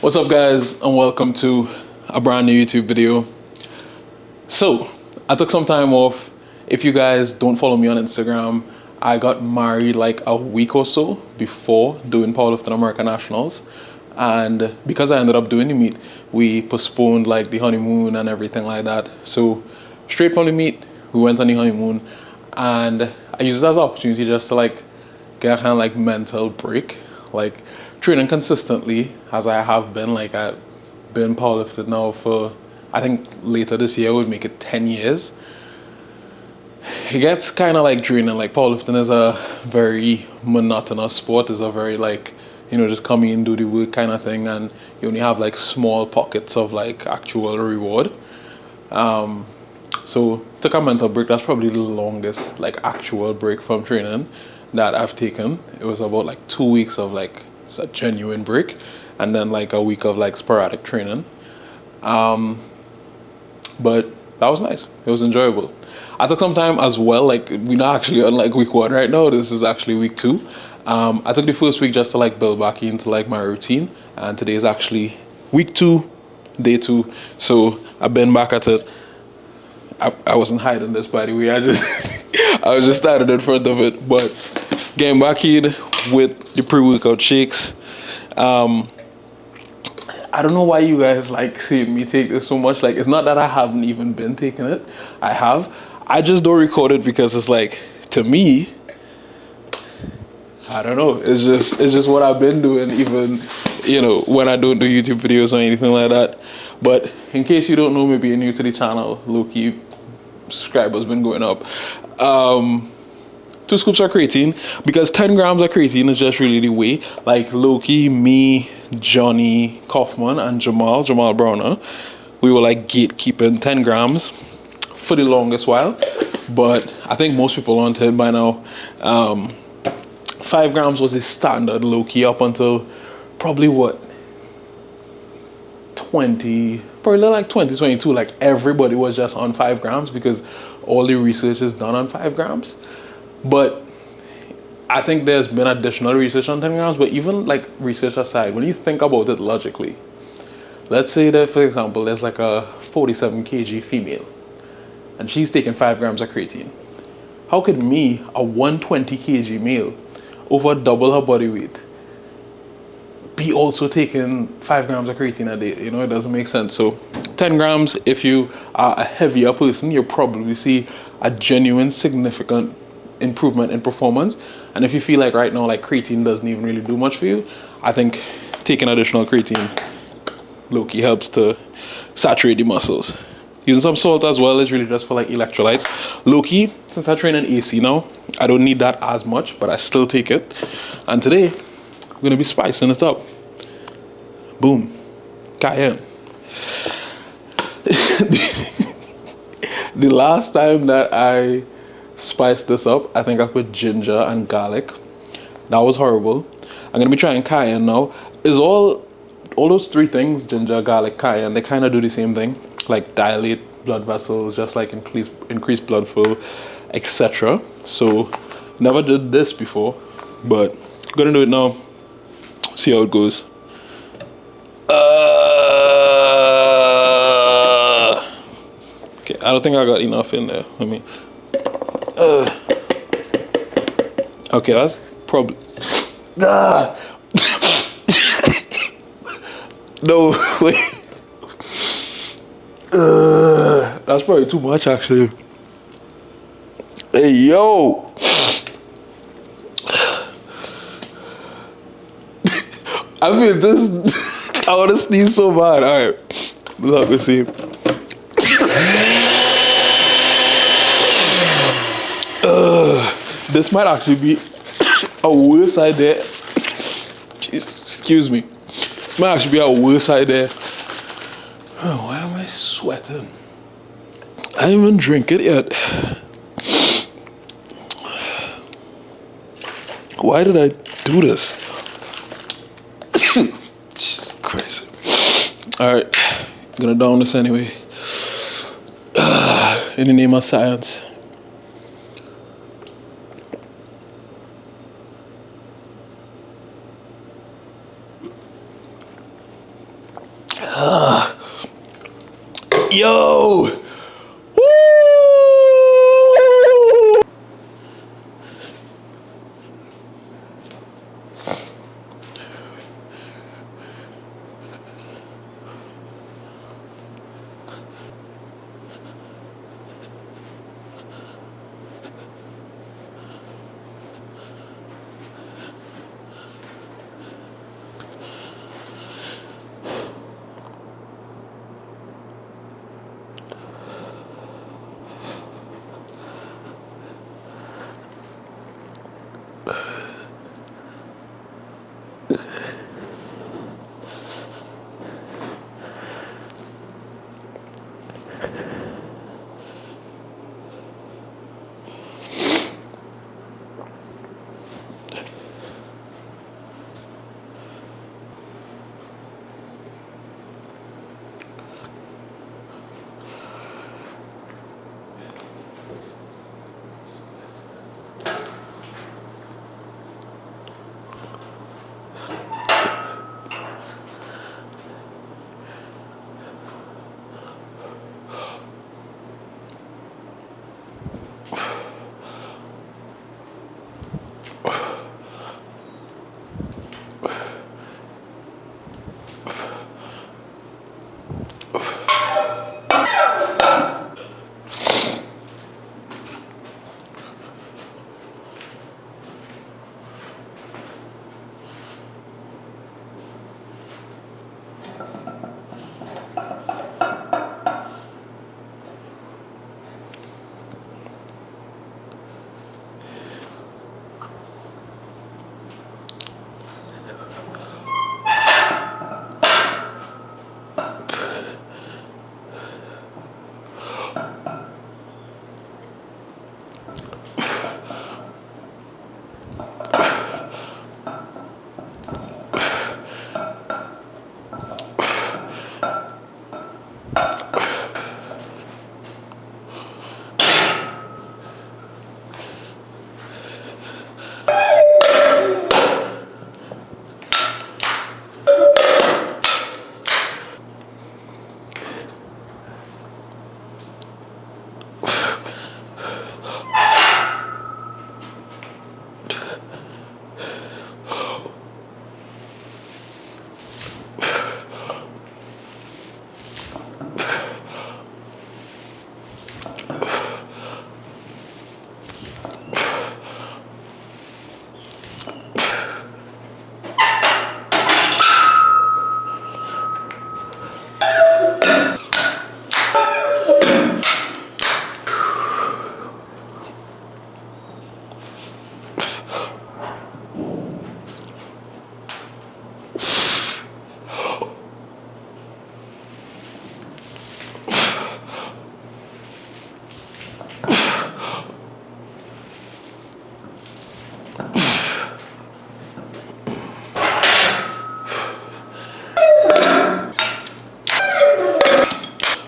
What's up guys, and welcome to a brand new YouTube video. So I took some time off. If you guys don't follow me on Instagram, I got married like a week or so before doing powerlifting American Nationals, and because I ended up doing the meet, we postponed like the honeymoon and everything like that. So straight from the meet, we went on the honeymoon, and I used it as an opportunity just to like get a kind of like mental break, like training consistently as I have been. Like I've been powerlifting now for, I think later this year would make it 10 years. It gets kind of like draining. Like powerlifting is a very monotonous sport. It's a very like, just come in, do the work kind of thing, and you only have like small pockets of like actual reward. So took a mental break. That's probably the longest like actual break from training that I've taken. It was about like 2 weeks of like a genuine break, and then like a week of like sporadic training. But that was nice. It was enjoyable. I took some time as well. Like we're not actually on like week 1 right now. This is actually week 2. I took the first week just to like build back into like my routine, and today is actually week 2, day 2. So I've been back at it. I wasn't hiding this, by the way. I was just standing in front of it. But getting back in with the pre-workout shakes. I don't know why you guys like seeing me take this so much. Like, it's not that I haven't even been taking it. I have. I just don't record it because it's like, to me, I don't know. It's just what I've been doing, even when I don't do YouTube videos or anything like that. But in case you don't know, maybe you're new to the channel, low-key subscribers been going up. 2 scoops of creatine, because 10 grams of creatine is just really the way. Like low-key, me, Johnny Kaufman, and Jamal Browner, we were like gatekeeping 10 grams for the longest while. But I think most people on it by now. 5 grams was the standard low-key up until probably what, 2022. Like everybody was just on 5 grams because all the research is done on 5 grams. But I think there's been additional research on 10 grams. But even like research aside, when you think about it logically, let's say that, for example, there's like a 47 kg female and she's taking 5 grams of creatine. How could me, a 120 kg male, over double her body weight, be also taking 5 grams of creatine a day? It doesn't make sense. So 10 grams, if you are a heavier person, you'll probably see a genuine significant improvement in performance. And if you feel like right now like creatine doesn't even really do much for you, I think taking additional creatine low-key helps to saturate the muscles. Using some salt as well is really just for like electrolytes. Low-key, since I train in AC now, I don't need that as much, but I still take it. And today I'm gonna be spicing it up. Boom, cayenne. The last time that I spiced this up, I think I put ginger and garlic. That was horrible. I'm gonna be trying cayenne now. Is all those 3 things, ginger, garlic, cayenne, they kind of do the same thing, like dilate blood vessels, just like increase blood flow, etc. So never did this before, but gonna do it now. See how it goes. Okay, I don't think I got enough in there. Let me. Okay, that's probably. No, wait. That's probably too much, actually. Hey, yo. I mean, this. I want to sneeze so bad. All right, let me see. This might actually be a worse idea. Jeez, excuse me. This might actually be a worse idea. Oh, why am I sweating? I didn't even drink it yet. Why did I do this? Jesus Christ. Alright, I'm gonna down this anyway. In the name of science. Yo! Woo!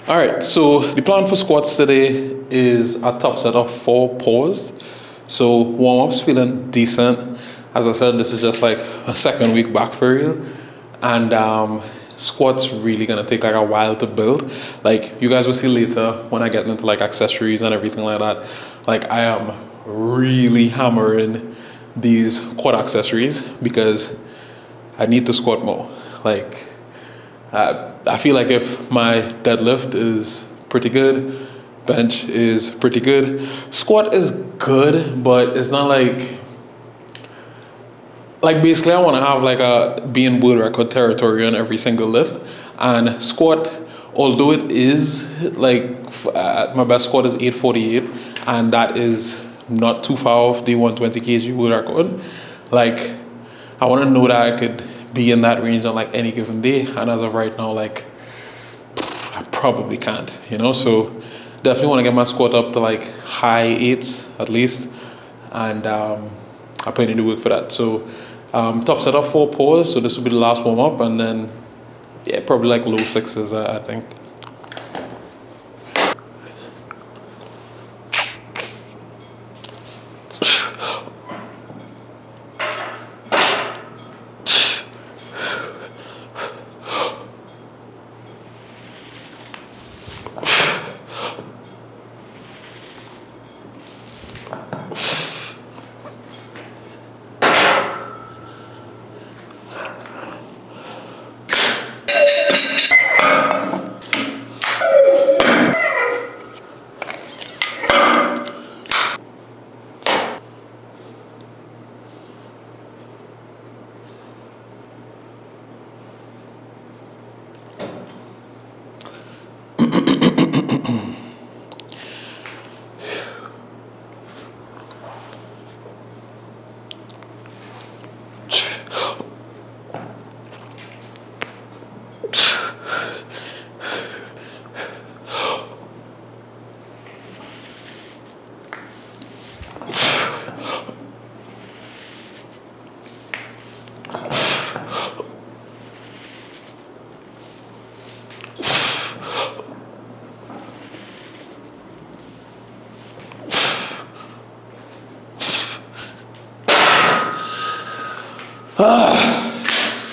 All right, so the plan for squats today is a top set of 4 paused. So warm-up's feeling decent. As I said, this is just like a second week back for real. And squats really gonna take like a while to build. Like you guys will see later when I get into like accessories and everything like that. Like I am really hammering these quad accessories because I need to squat more. Like I feel like if my deadlift is pretty good, bench is pretty good, squat is good, but it's not like basically I want to have like a being world record territory on every single lift. And squat, although it is like my best squat is 848, and that is not too far off the 120 kg world record. Like I want to know that I could be in that range on like any given day, and as of right now, like I probably can't, you know. So definitely want to get my squat up to like high 8s at least, and I put in the work for that. So top set up 4 pause, so this will be the last warm up, and then yeah, probably like low 6s, I think.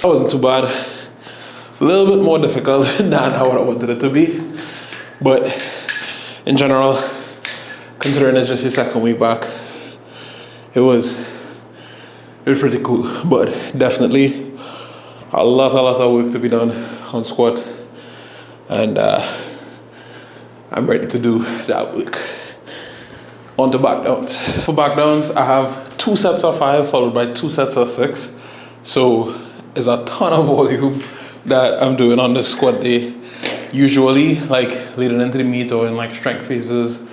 That wasn't too bad. A little bit more difficult than what I wanted it to be. But in general, considering it's just your second week back, it was pretty cool. But definitely a lot of work to be done on squat. And I'm ready to do that work. On to backdowns. For backdowns, I have 2 sets of 5 followed by 2 sets of 6. So it's a ton of volume that I'm doing on this squat day. Usually, like leading into the meet or in like strength phases,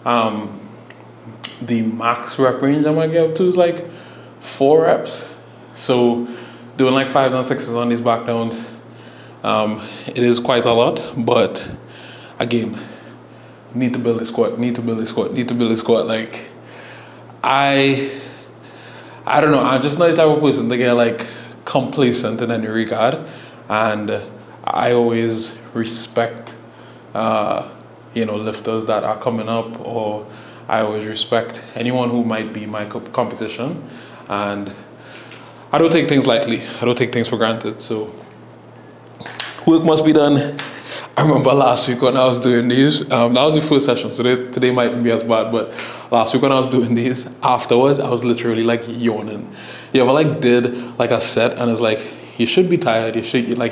the max rep range I might get up to is like 4 reps. So doing like 5s and 6s on these backdowns, it is quite a lot. But again, need to build a squat. Like I don't know. I'm just not the type of person to get like complacent in any regard, and I always respect, lifters that are coming up, or I always respect anyone who might be my competition, and I don't take things lightly. I don't take things for granted. So work must be done. I remember last week when I was doing these, that was the first session, so today mightn't be as bad, but last week when I was doing these, afterwards, I was literally like yawning. You ever like did like a set and it's like, you should be tired,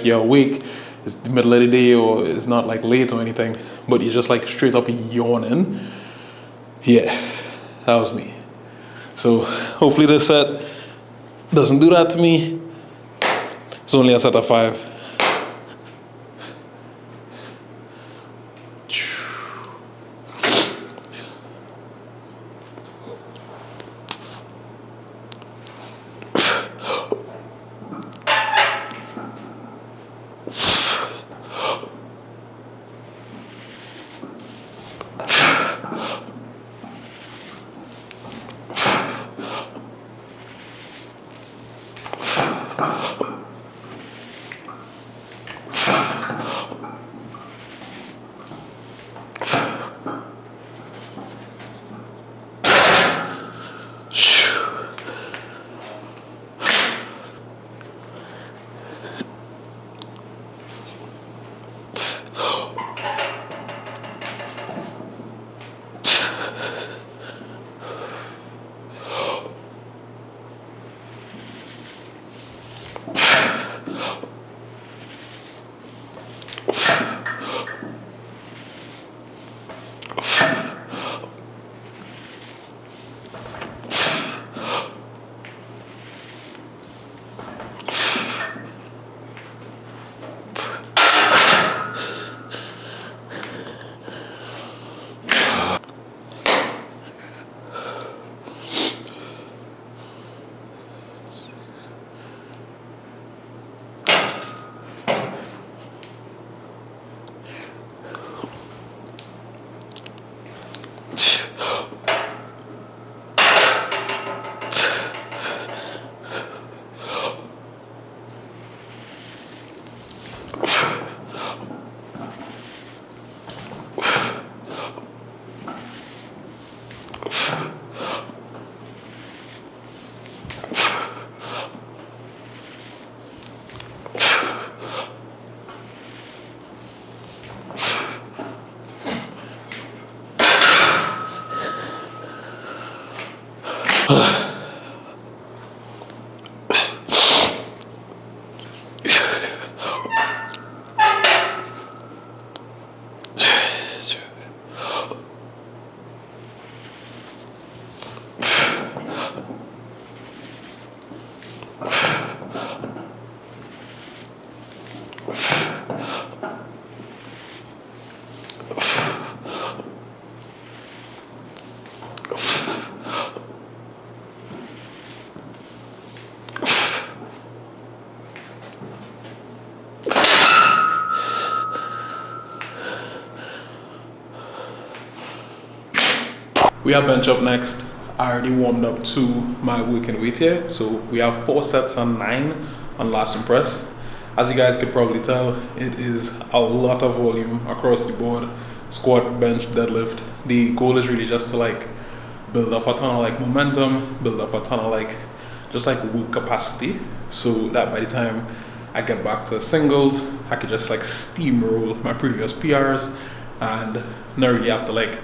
you're awake, it's the middle of the day or it's not like late or anything, but you're just like straight up yawning? Yeah, that was me. So hopefully this set doesn't do that to me. It's only a set of 5. We have bench up next. I already warmed up to my working weight here. So we have 4 sets on 9 on last and press. As you guys could probably tell, it is a lot of volume across the board. Squat, bench, deadlift. The goal is really just to like build up a ton of like momentum, build up a ton of like just like work capacity, so that by the time I get back to singles, I could just like steamroll my previous PRs and not really have to like,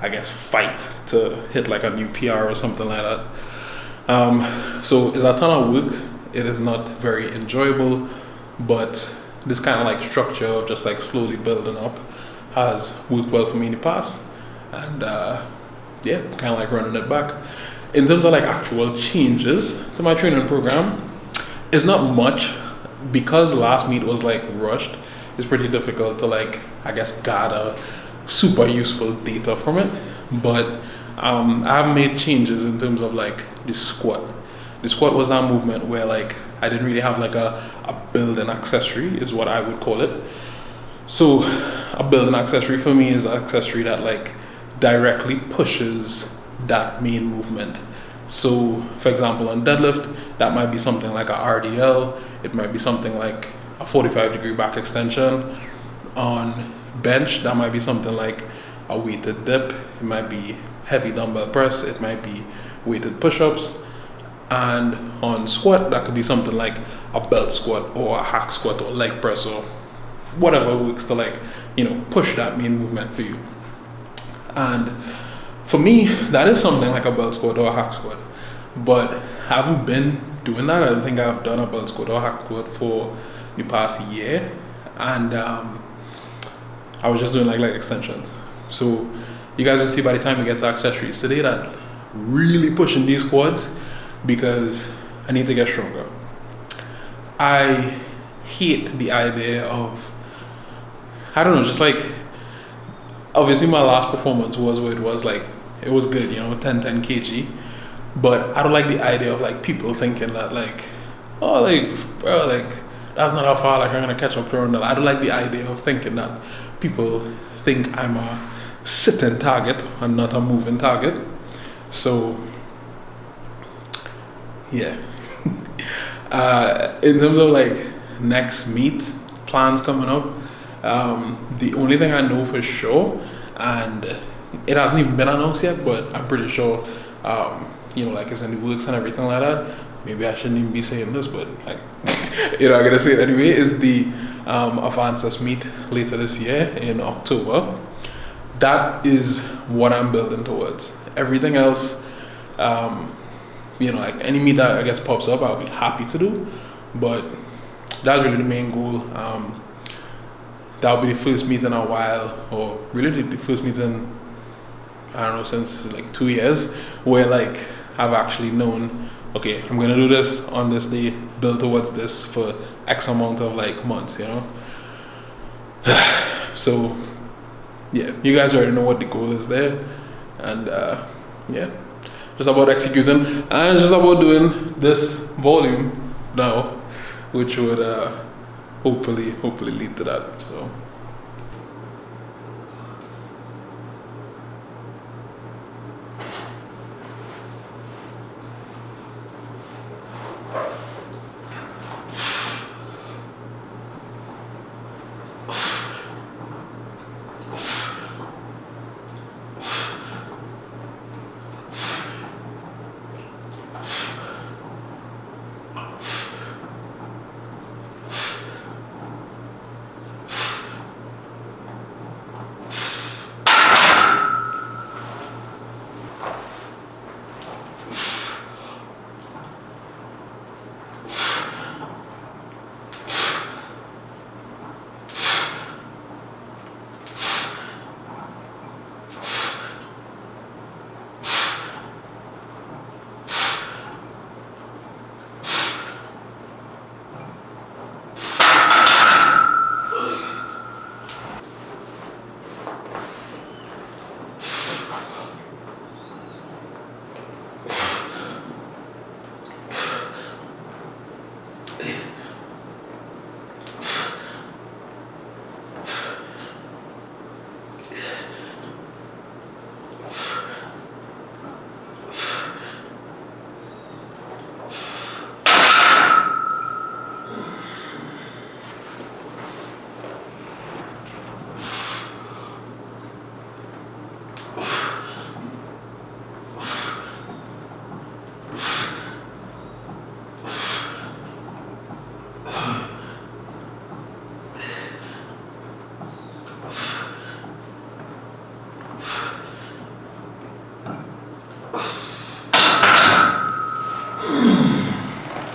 I guess, fight to hit like a new PR or something like that. So it's a ton of work. It is not very enjoyable, but this kind of like structure of just like slowly building up has worked well for me in the past, and yeah, kind of like running it back. In terms of like actual changes to my training program, it's not much, because last meet was like rushed. It's pretty difficult to like, I guess, gather super useful data from it. But I have made changes in terms of like the squat. The squat was that movement where like I didn't really have like a built-in accessory, is what I would call it. So a built-in accessory for me is an accessory that like directly pushes that main movement. So for example, on deadlift, that might be something like a RDL, it might be something like a 45-degree back extension. On bench, that might be something like a weighted dip, it might be heavy dumbbell press, it might be weighted push-ups. And on squat, that could be something like a belt squat or a hack squat or leg press or whatever works to like, you know, push that main movement for you. And for me, that is something like a belt squat or a hack squat. But I haven't been doing that. I don't think I've done a belt squat or a hack squat for the past year. And I was just doing like leg extensions. So you guys will see by the time we get to accessories today that really pushing these quads because I need to get stronger. I hate the idea of, I don't know, just like, obviously my last performance was where it was like, it was good, you know, 10 kg, but I don't like the idea of like people thinking that like, oh, like, bro, like, that's not how far like I'm gonna catch up to Ronald. I don't like the idea of thinking that people think I'm a sitting target and not a moving target. So yeah. In terms of like next meet plans coming up, the only thing I know for sure, and it hasn't even been announced yet, but I'm pretty sure, you know, like it's in the works and everything like that. Maybe I shouldn't even be saying this, but like, you know, I'm gonna say it anyway, is the Advances meet later this year in October. That is what I'm building towards. Everything else, you know, like any meet that I guess pops up, I'll be happy to do, but that's really the main goal. That'll be the first meet in a while, or really the first meet in, I don't know, since like 2 years, where like I've actually known, okay, I'm gonna do this on this day, build towards this for X amount of like months, you know. So yeah, you guys already know what the goal is there, and yeah, just about executing, and it's just about doing this volume now, which would hopefully lead to that. So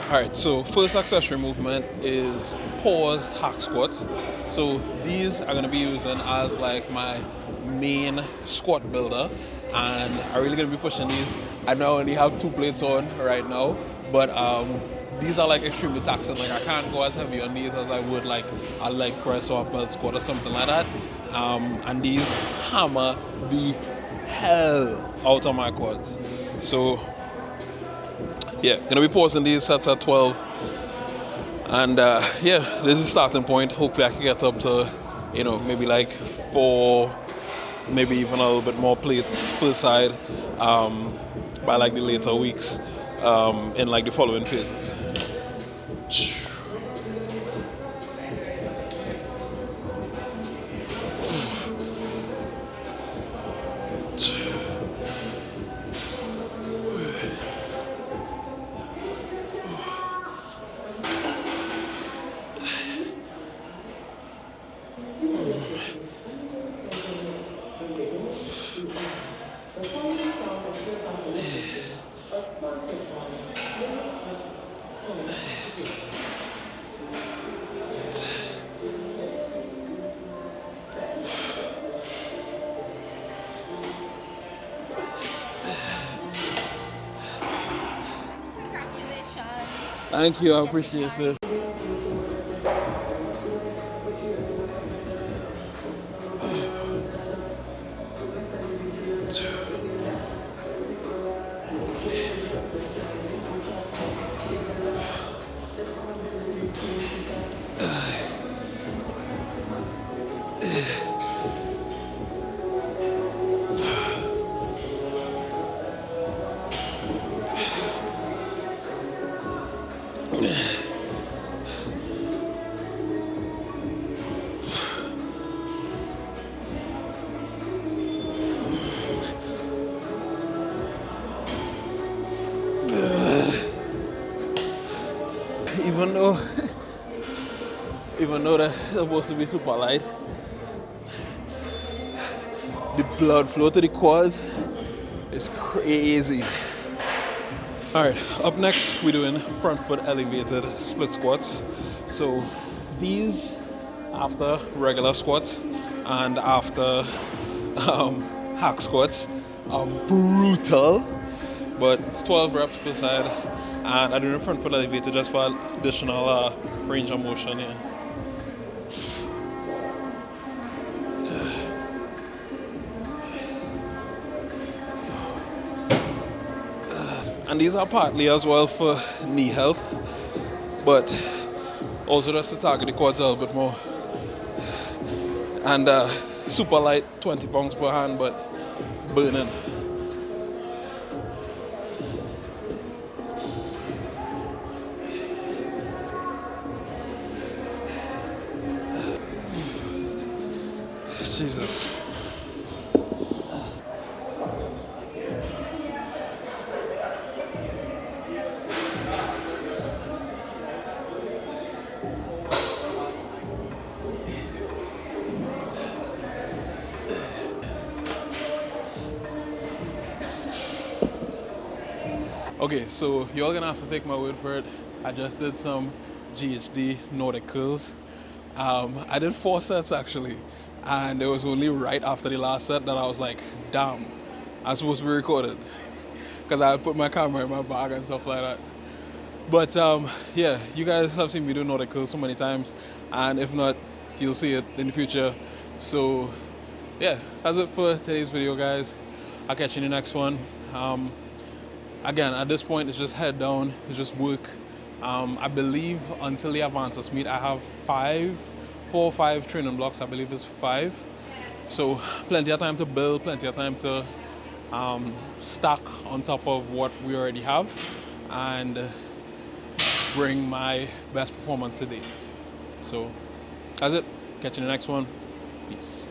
Alright, so first accessory movement is paused hack squats. So these are gonna be using as like my main squat builder, and I'm really gonna be pushing these. I know I only have 2 plates on right now, but these are like extremely taxing. Like I can't go as heavy on these as I would like a leg press or a belt squat or something like that. And these hammer the hell out of my quads. So yeah, gonna be pausing these sets at 12, and yeah, this is starting point. Hopefully I can get up to, maybe like 4, maybe even a little bit more plates per side by like the later weeks in like the following phases. Thank you, I appreciate it. Even though they're supposed to be super light, the blood flow to the quads is crazy. Alright, up next we're doing front foot elevated split squats. So these, after regular squats and after hack squats, are brutal, but it's 12 reps per side, and I do the front foot elevated just for additional range of motion here. And these are partly as well for knee health, but also just to target the quads a little bit more. And super light, 20 pounds per hand, but burning. Jesus. Okay, so you're gonna have to take my word for it. I just did some GHD Nordic curls. I did 4 sets actually, and it was only right after the last set that I was like, damn, I'm supposed to be recorded, because I put my camera in my bag and stuff like that. But yeah, you guys have seen me do Nordic curls so many times, and if not, you'll see it in the future. So yeah, that's it for today's video, guys. I'll catch you in the next one. Again, at this point, it's just head down, it's just work. I believe until the advanced meet, I have 4 or 5 training blocks. I believe it's 5. So plenty of time to build, plenty of time to stack on top of what we already have, and bring my best performance today. So that's it. Catch you in the next one. Peace.